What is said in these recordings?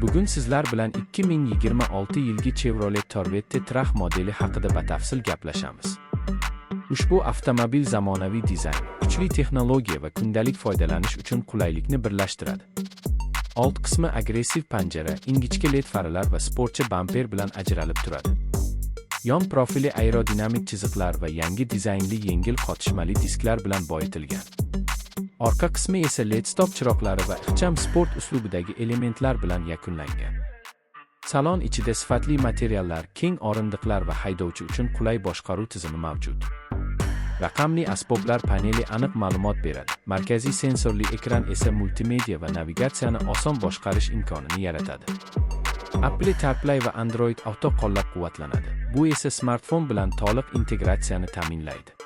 Bugun sizlar bilan 2026 yilgi Chevrolet Corvette Trax modeli haqida batafsil gaplashamiz. Ushbu avtomobil zamonaviy dizayn, kuchli texnologiya va kundalik foydalanish uchun qulaylikni birlashtiradi. Old qismi agressiv panjara, ingichka LED faralar va sportcha bamper bilan ajralib turadi. Yon profili aerodinamik chiziqlar va yangi dizaynli yengil qotishmali disklar bilan boyitilgan. Orqa qismi esa LED stop chiroqlari va ixcham sport uslubidagi elementlar bilan yakunlangan. Salon ichida sifatli materiallar, keng o'rindiqlar va haydovchi uchun qulay boshqaruv tizimi mavjud. Raqamli asboblar paneli aniq ma'lumot beradi. Markaziy sensorli ekran esa multimedia va navigatsiyani oson boshqarish imkonini yaratadi. Apple CarPlay va Android Auto qo'llab-quvvatlanadi. Bu esa smartfon bilan to'liq integratsiyani ta'minlaydi.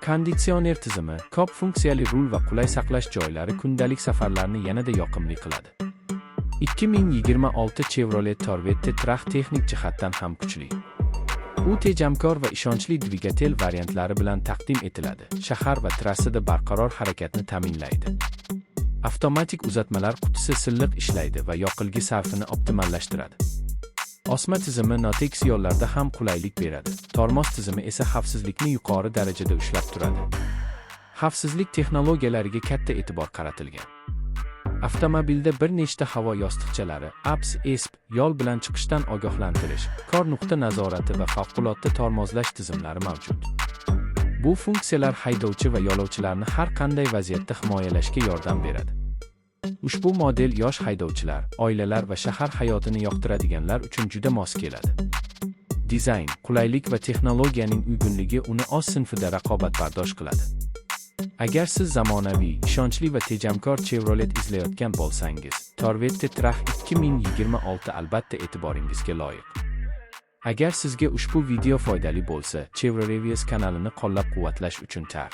Konditsioner tizimi, ko'p funksiyali rul va qulay saqlash joylari kundalik safarlarni yanada yoqimli qiladi. 2026 Chevrolet Corvette Trax texnik jihatdan ham kuchli. U tejamkor va ishonchli dvigatel variantlari bilan taqdim etiladi. Shahar va trassada barqaror harakatni ta'minlaydi. Avtomatik uzatmalar qutisi silliq ishlaydi va yoqilg'i sarfini optimallashtiradi. Osma tizimi notekis yo'llarda ham qulaylik beradi. Tormoz tizimi esa xavfsizlikni yuqori darajada ushlab turadi. Xavfsizlik texnologiyalariga katta e'tibor qaratilgan. Avtomobilda bir nechta havo yostiqchalari, ABS, ESP, yo'l bilan chiqishdan ogohlantirish, kor nuqta nazorati va favqulodda tormozlash tizimlari mavjud. Bu funksiyalar haydovchi va yo'lovchilarni har qanday vaziyatda himoyalashga yordam beradi. Ushbu model yosh haydovchilar, oilalar va shahar hayotini yoqtiradiganlar uchun juda mos keladi. Dizayn, qulaylik va texnologiyaning uyg'unligi uni o'z sinfida raqobatbardosh qiladi. Agar siz zamonaviy, ishonchli va tejamkor Chevrolet izlayotgan bo'lsangiz, Corvette Trax 2026 albatta e'tiboringizga loyiq. Agar sizga ushbu video foydali bo'lsa, Chevrolet Reviews kanalini qo'llab-quvvatlash uchun tar.